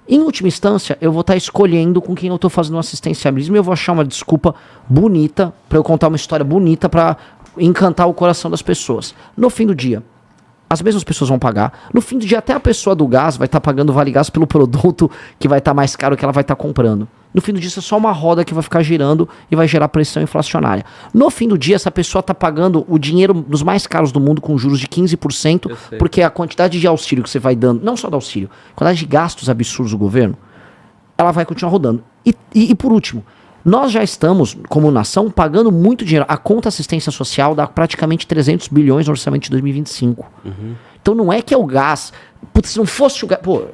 Em última instância, eu vou estar escolhendo com quem eu estou fazendo um assistencialismo e eu vou achar uma desculpa bonita para eu contar uma história bonita para encantar o coração das pessoas. No fim do dia, as mesmas pessoas vão pagar. No fim do dia, até a pessoa do gás vai estar pagando o Vale Gás pelo produto que vai estar mais caro que ela vai estar comprando. No fim do dia, isso é só uma roda que vai ficar girando e vai gerar pressão inflacionária. No fim do dia, essa pessoa está pagando o dinheiro dos mais caros do mundo com juros de 15%, porque a quantidade de auxílio que você vai dando, não só do auxílio, a quantidade de gastos absurdos do governo, ela vai continuar rodando. E por último, nós já estamos, como nação, pagando muito dinheiro. A conta assistência social dá praticamente 300 bilhões no orçamento de 2025. Uhum. Então não é que é o gás... Putz, se não fosse o gás... Pô,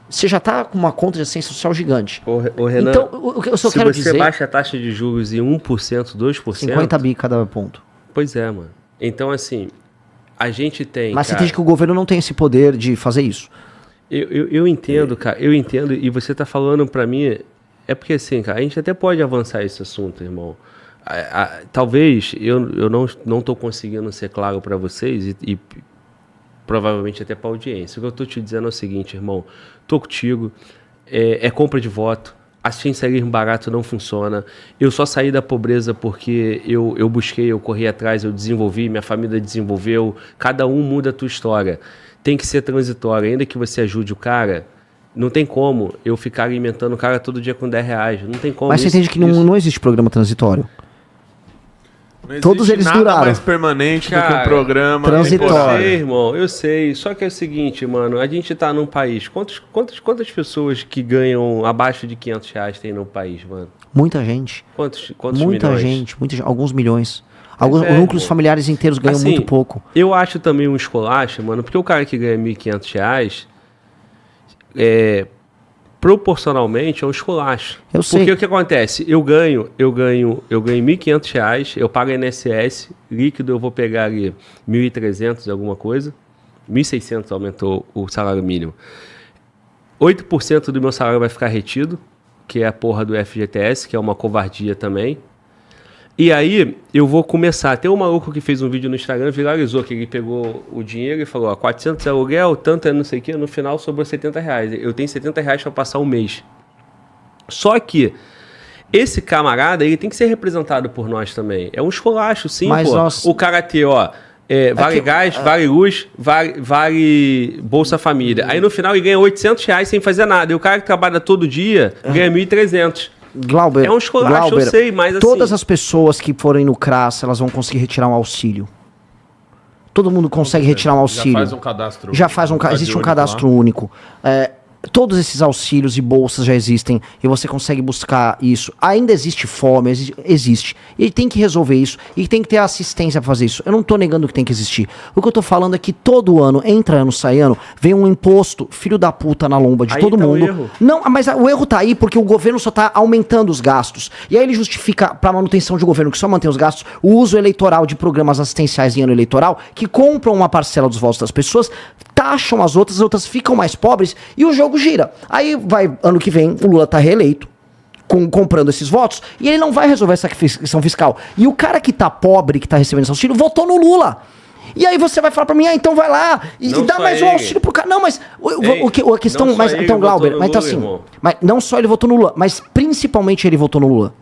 você já está com uma conta de assistência social gigante. Ô Renan, então, eu só quero dizer... Se você baixa a taxa de juros em 1%, 2%... 50 bi cada ponto. Pois é, mano. Então, assim, a gente tem... Mas você entende que o governo não tem esse poder de fazer isso? Eu entendo, cara. Eu entendo. E você está falando para mim... É porque, assim, cara, a gente até pode avançar esse assunto, irmão. Talvez eu não estou conseguindo ser claro para vocês e provavelmente até para a audiência. O que eu estou te dizendo é o seguinte, irmão. Tô contigo. É compra de voto. Assistencialismo barato não funciona. Eu só saí da pobreza porque eu busquei, eu corri atrás, eu desenvolvi, minha família desenvolveu. Cada um muda a tua história. Tem que ser transitório. Ainda que você ajude o cara... Não tem como eu ficar alimentando o cara todo dia com R$10. Não tem como. Mas você entende que não existe programa transitório? Não Todos eles nada duraram. Mais permanente cara, do que um programa transitório. Eu sei, irmão, eu sei. Só que é o seguinte, mano, a gente tá num país. Quantas pessoas que ganham abaixo de R$500 tem no país, mano? Muita gente. Quantos muita milhões? gente, alguns milhões. Alguns núcleos familiares inteiros ganham assim, muito pouco. Eu acho também um esculacho, mano, porque o cara que ganha R$1.500... proporcionalmente é um esculacho. Eu sei. Porque o que acontece? Eu ganho R$1.500, eu pago INSS, líquido eu vou pegar ali 1.300 alguma coisa, 1.600 aumentou o salário mínimo. 8% do meu salário vai ficar retido, que é a porra do FGTS, que é uma covardia também. E aí, eu vou começar. Tem um maluco que fez um vídeo no Instagram, viralizou, que ele pegou o dinheiro e falou, ó, 400 é aluguel, tanto é não sei o que, no final sobrou R$70. Eu tenho R$70 para passar um mês. Só que, esse camarada, ele tem que ser representado por nós também. É um esculacho, sim, mas pô. Nós... O cara ter, ó, vale gás, vale luz, vale Bolsa Família. Aí, no final, ele ganha R$800 sem fazer nada. E o cara que trabalha todo dia ganha 1.300. Glauber, é um esculacho, eu sei, mas assim... Todas as pessoas que forem no CRAS, elas vão conseguir retirar um auxílio. Todo mundo consegue retirar um auxílio. Já faz um cadastro. Existe um cadastro único. Todos esses auxílios e bolsas já existem e você consegue buscar isso. Ainda existe fome, existe. E tem que resolver isso e tem que ter assistência pra fazer isso. Eu não tô negando que tem que existir. O que eu tô falando é que todo ano, entra ano, sai ano, vem um imposto, filho da puta, na lomba de aí todo tá mundo. O erro. Não, mas o erro tá aí porque o governo só tá aumentando os gastos. E aí ele justifica, pra manutenção de governo que só mantém os gastos, o uso eleitoral de programas assistenciais em ano eleitoral, que compram uma parcela dos votos das pessoas, taxam as outras ficam mais pobres e o jogo gira. Aí vai, ano que vem, o Lula tá reeleito, comprando esses votos, e ele não vai resolver essa questão fiscal. E o cara que tá pobre, que tá recebendo esse auxílio, votou no Lula. E aí você vai falar pra mim, então vai lá e dá mais um auxílio pro cara. Não, mas a questão, mas então, Glauber, mas então assim, mas não só ele votou no Lula, mas principalmente ele votou no Lula.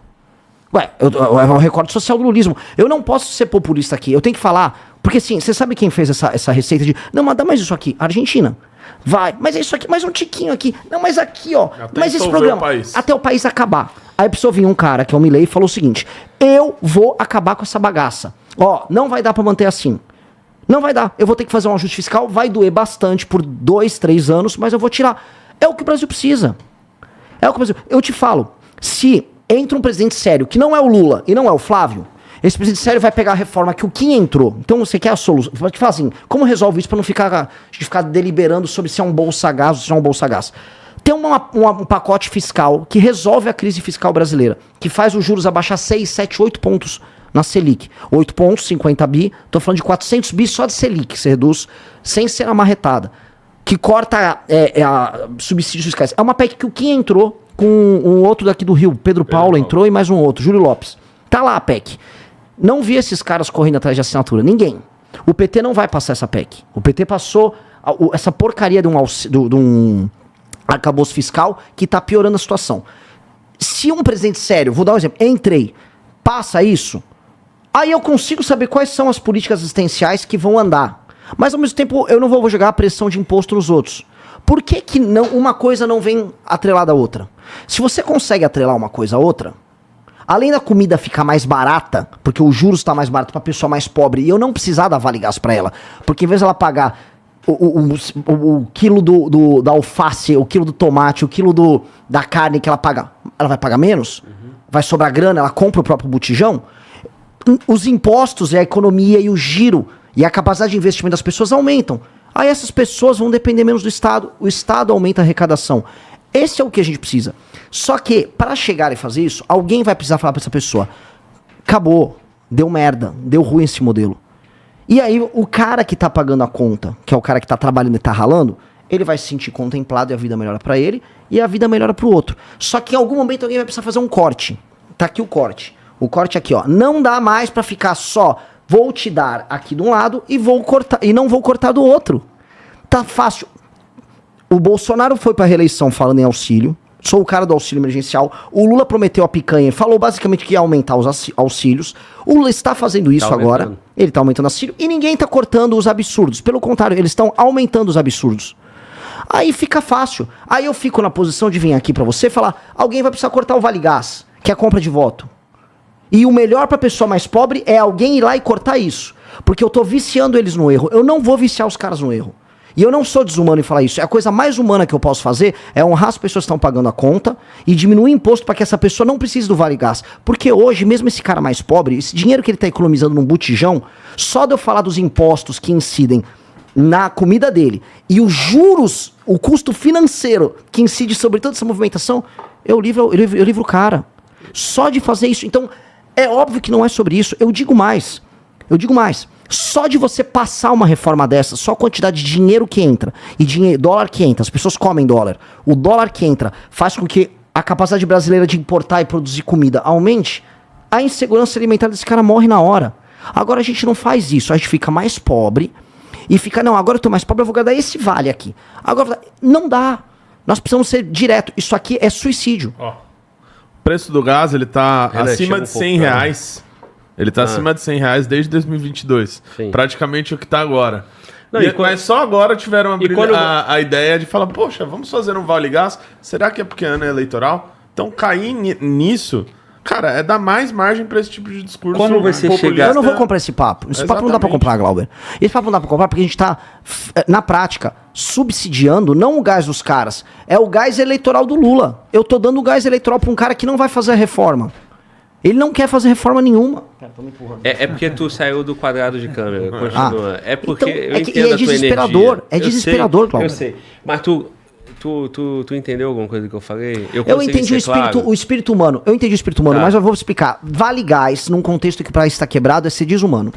Ué, é o recorde social do lulismo. Eu não posso ser populista aqui, eu tenho que falar, porque assim, você sabe quem fez essa receita de, não, mas dá mais isso aqui, Argentina. Vai, mas é isso aqui, mais um tiquinho aqui. Não, mas aqui, ó. Até mas esse programa, até o país acabar. Aí precisou vir um cara, que é o Milei, e falou o seguinte: eu vou acabar com essa bagaça. Ó, não vai dar pra manter assim. Não vai dar. Eu vou ter que fazer um ajuste fiscal, vai doer bastante por 2, 3 anos, mas eu vou tirar. É o que o Brasil precisa. É o que o Brasil... Eu te falo, se entra um presidente sério, que não é o Lula e não é o Flávio, esse presidente sério vai pegar a reforma que o Kim entrou. Então você quer a solução. Vai te falar assim, como resolve isso pra não ficar deliberando sobre se é um bolsa gás ou se é um bolsa gás? Tem um pacote fiscal que resolve a crise fiscal brasileira, que faz os juros abaixar 6, 7, 8 pontos na Selic. 8 pontos, 50 bi. Tô falando de 400 bi só de Selic, você reduz sem ser amarretada. Que corta subsídios fiscais. É uma PEC que o Kim entrou com um outro daqui do Rio. Pedro Paulo entrou e mais um outro, Júlio Lopes. Tá lá a PEC. Não vi esses caras correndo atrás de assinatura. Ninguém. O PT não vai passar essa PEC. O PT passou essa porcaria de um arcabouço fiscal que tá piorando a situação. Se um presidente sério, vou dar um exemplo, passa isso, aí eu consigo saber quais são as políticas assistenciais que vão andar. Mas ao mesmo tempo eu não vou jogar a pressão de imposto nos outros. Por que não, uma coisa não vem atrelada à outra? Se você consegue atrelar uma coisa à outra, além da comida ficar mais barata, porque o juros está mais barato para a pessoa mais pobre, e eu não precisar dar Vale Gás para ela, porque em vez de ela pagar o quilo da alface, o quilo do tomate, o quilo da carne que ela paga, ela vai pagar menos? Vai sobrar grana, ela compra o próprio botijão? Os impostos e a economia e o giro e a capacidade de investimento das pessoas aumentam. Aí essas pessoas vão depender menos do Estado, o Estado aumenta a arrecadação. Esse é o que a gente precisa. Só que, para chegar e fazer isso, alguém vai precisar falar para essa pessoa: acabou, deu merda, deu ruim esse modelo. E aí o cara que tá pagando a conta, que é o cara que tá trabalhando e tá ralando, ele vai se sentir contemplado e a vida melhora para ele e a vida melhora pro outro. Só que em algum momento alguém vai precisar fazer um corte. Tá aqui o corte. O corte aqui, ó. Não dá mais para ficar só, vou te dar aqui de um lado e vou cortar e não vou cortar do outro. Tá fácil. O Bolsonaro foi pra reeleição falando em auxílio. Sou o cara do auxílio emergencial. O Lula prometeu a picanha e falou basicamente que ia aumentar os auxílios. O Lula está fazendo isso agora. Ele tá aumentando o auxílio e ninguém tá cortando os absurdos. Pelo contrário, eles estão aumentando os absurdos. Aí fica fácil. Aí eu fico na posição de vir aqui pra você e falar: alguém vai precisar cortar o Vale Gás, que é a compra de voto. E o melhor pra pessoa mais pobre é alguém ir lá e cortar isso. Porque eu tô viciando eles no erro. Eu não vou viciar os caras no erro. E eu não sou desumano em falar isso. A coisa mais humana que eu posso fazer é honrar as pessoas que estão pagando a conta e diminuir o imposto para que essa pessoa não precise do Vale Gás. Porque hoje, mesmo esse cara mais pobre, esse dinheiro que ele está economizando num botijão, só de eu falar dos impostos que incidem na comida dele e os juros, o custo financeiro que incide sobre toda essa movimentação, eu livro o cara. Só de fazer isso. Então, é óbvio que não é sobre isso. Eu digo mais. Só de você passar uma reforma dessa, só a quantidade de dinheiro que entra e dólar que entra, as pessoas comem dólar, o dólar que entra faz com que a capacidade brasileira de importar e produzir comida aumente, a insegurança alimentar desse cara morre na hora. Agora a gente não faz isso, a gente fica mais pobre e fica, não, agora eu tô mais pobre, eu vou guardar esse vale aqui. Agora, não dá. Nós precisamos ser direto. Isso aqui é suicídio. Ó, o preço do gás, ele tá acima de 100 reais. Ele tá acima de 100 reais desde 2022. Sim. Praticamente o que tá agora. Não, mas só agora tiveram a ideia de falar: poxa, vamos fazer um Vale Gás? Será que é porque ano é eleitoral? Então cair nisso Cara, é dar mais margem pra esse tipo de discurso. Quando você chegar... Eu não vou comprar esse papo. Esse papo não dá pra comprar, Glauber. Esse papo não dá pra comprar porque a gente tá, na prática, subsidiando não o gás dos caras, é o gás eleitoral do Lula. Eu tô dando o gás eleitoral pra um cara que não vai fazer a reforma. Ele não quer fazer reforma nenhuma. É porque tu saiu do quadrado de câmera. Continua. É porque então, eu entendo a tua desesperador. É desesperador, Glauber. Eu sei. Mas tu entendeu alguma coisa que eu falei? Eu entendi o espírito humano. Eu entendi o espírito humano, mas eu vou explicar. Vale gás, num contexto que o país está quebrado, é ser desumano.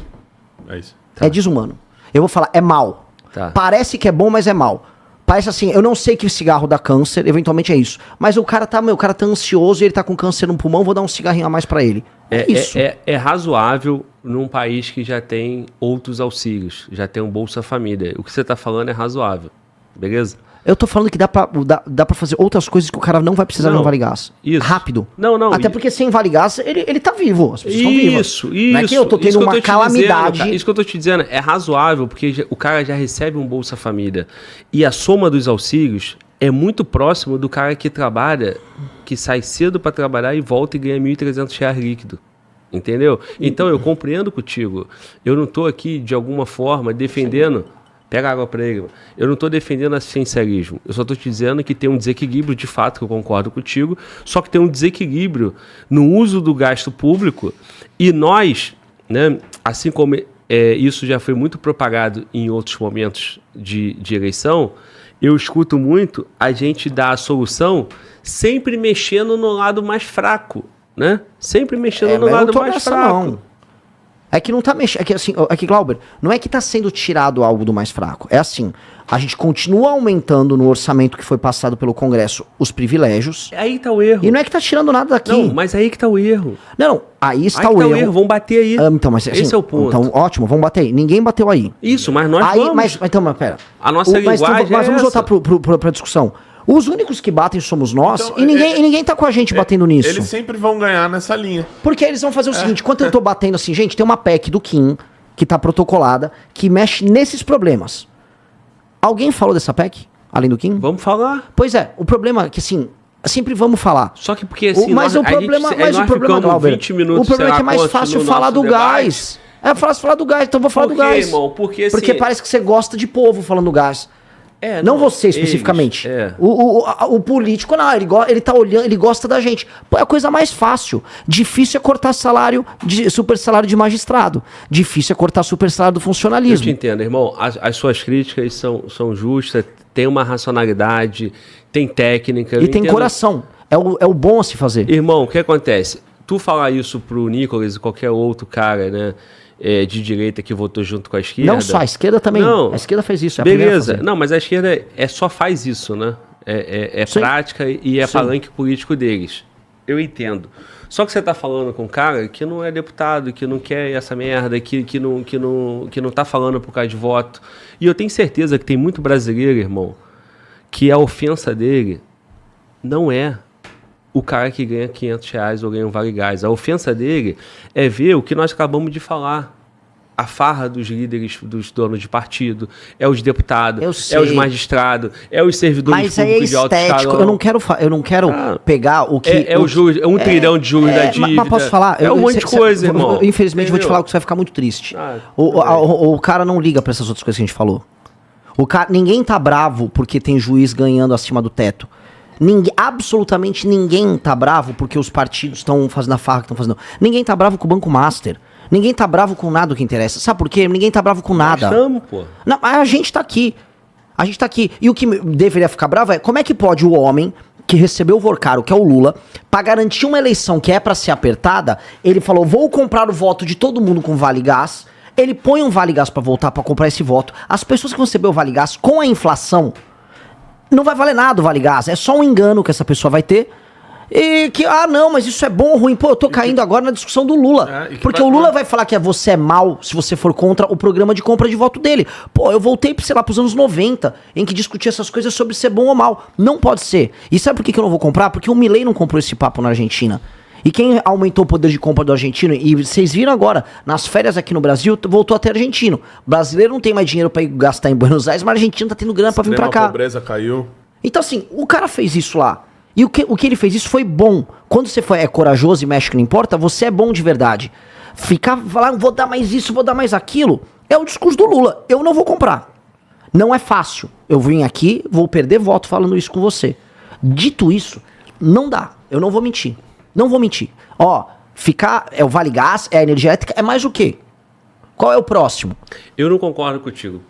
É isso. É desumano. Eu vou falar, é mal. Tá. Parece que é bom, mas é mal. Parece assim, eu não sei que cigarro dá câncer, eventualmente é isso. Mas o cara tá ansioso e ele tá com câncer no pulmão, vou dar um cigarrinho a mais pra ele. É isso. É razoável num país que já tem outros auxílios, já tem um Bolsa Família. O que você tá falando é razoável, beleza? Eu tô falando que dá pra fazer outras coisas que o cara não vai precisar de um Vale Gás. Isso. Rápido. Não. Até porque sem Vale Gás, ele tá vivo. As pessoas estão vivas. Isso. Não é que eu tô tendo uma calamidade. Isso que eu tô te dizendo é razoável, porque o cara já recebe um Bolsa Família. E a soma dos auxílios é muito próximo do cara que trabalha, que sai cedo pra trabalhar e volta e ganha R$ 1.300 líquido. Entendeu? Então eu compreendo contigo. Eu não tô aqui, de alguma forma, defendendo... Pega água para ele. Eu não estou defendendo assistencialismo. Eu só estou te dizendo que tem um desequilíbrio, de fato, que eu concordo contigo, só que tem um desequilíbrio no uso do gasto público e nós, né, assim como isso já foi muito propagado em outros momentos de eleição, eu escuto muito a gente dar a solução sempre mexendo no lado mais fraco, né? Sempre mexendo no lado mais fraco. Não. É que não tá mexendo. É que, Glauber, não é que tá sendo tirado algo do mais fraco. É assim, a gente continua aumentando no orçamento que foi passado pelo Congresso os privilégios. Aí tá o erro. E não é que tá tirando nada daqui. Não, mas aí que tá o erro. Não, aí está o erro. Vamos bater aí. Então, mas, assim, esse é o ponto. Então, ótimo, vamos bater aí. Ninguém bateu aí. Isso, mas nós aí, vamos. Mas pera. A nossa linguagem mas vamos voltar pra discussão. Os únicos que batem somos nós, então, e ninguém tá com a gente batendo nisso. Eles sempre vão ganhar nessa linha. Porque eles vão fazer o seguinte, enquanto eu tô batendo assim, gente, tem uma PEC do Kim, que tá protocolada, que mexe nesses problemas. Alguém falou dessa PEC, além do Kim? Vamos falar. Pois é, o problema é que assim, sempre vamos falar. Só que porque assim, o problema, Glauber, 20 minutos, o problema é que é mais fácil falar do gás. É fácil falar do gás, então vou falar do gás. Irmão? Porque parece que você gosta de povo falando do gás. Não você especificamente. O político, não, ele tá olhando, ele gosta da gente. Pô, é a coisa mais fácil. Difícil é cortar super salário de magistrado. Difícil é cortar super salário do funcionalismo. Eu te entendo, irmão. As suas críticas são justas, tem uma racionalidade, tem técnica. E tem coração. É o bom a se fazer. Irmão, o que acontece? Tu falar isso pro Nicolas e qualquer outro cara, né? De direita que votou junto com a esquerda. Não só, a esquerda também. Não, a esquerda fez isso. Beleza. Não, mas a esquerda só faz isso, né? É prática e é palanque político deles. Eu entendo. Só que você tá falando com um cara que não é deputado, que não quer essa merda, que não tá falando por causa de voto. E eu tenho certeza que tem muito brasileiro, irmão, que a ofensa dele não é o cara que ganha R$500 ou ganha um Vale Gás. A ofensa dele é ver o que nós acabamos de falar. A farra dos líderes, dos donos de partido, é os deputados, é os magistrados, é os servidores públicos de alto escalão. Eu não quero pegar o que... Um trilhão de juros da dívida. Mas posso falar? Um monte de coisa, irmão. Infelizmente, vou te falar que você vai ficar muito triste. O cara não liga pra essas outras coisas que a gente falou. Ninguém tá bravo porque tem juiz ganhando acima do teto. Absolutamente ninguém tá bravo porque os partidos estão fazendo a farra que estão fazendo. Ninguém tá bravo com o Banco Master. Ninguém tá bravo com nada que interessa. Sabe por quê? Ninguém tá bravo com nada. Nós estamos, pô. Não, a gente tá aqui. A gente tá aqui. E o que deveria ficar bravo é como é que pode o homem que recebeu o Vorcaro, que é o Lula, pra garantir uma eleição que é pra ser apertada, ele falou, vou comprar o voto de todo mundo com Vale Gás. Ele põe um Vale Gás pra voltar pra comprar esse voto. As pessoas que vão receber o Vale Gás com a inflação, não vai valer nada o Vale Gás. É só um engano que essa pessoa vai ter. E que, não, mas isso é bom ou ruim? Pô, eu tô caindo agora na discussão do Lula. Porque o Lula vai falar que você é mal se você for contra o programa de compra de voto dele. Pô, eu voltei, sei lá, pros anos 90, em que discutia essas coisas sobre ser bom ou mal. Não pode ser. E sabe por que eu não vou comprar? Porque o Milei não comprou esse papo na Argentina. E quem aumentou o poder de compra do argentino, e vocês viram agora, nas férias aqui no Brasil, voltou até argentino. Brasileiro não tem mais dinheiro pra ir gastar em Buenos Aires, mas argentino tá tendo grana pra vir pra cá. A pobreza caiu. Então assim, o cara fez isso lá. E o que ele fez, isso foi bom. Quando você é corajoso e mexe que não importa, você é bom de verdade. Ficar falando, vou dar mais isso, vou dar mais aquilo, é o discurso do Lula. Eu não vou comprar. Não é fácil. Eu vim aqui, vou perder voto falando isso com você. Dito isso, não dá. Eu não vou mentir. Não vou mentir. Ó, ficar, é o Vale Gás, é a energia elétrica, é mais o quê? Qual é o próximo? Eu não concordo contigo.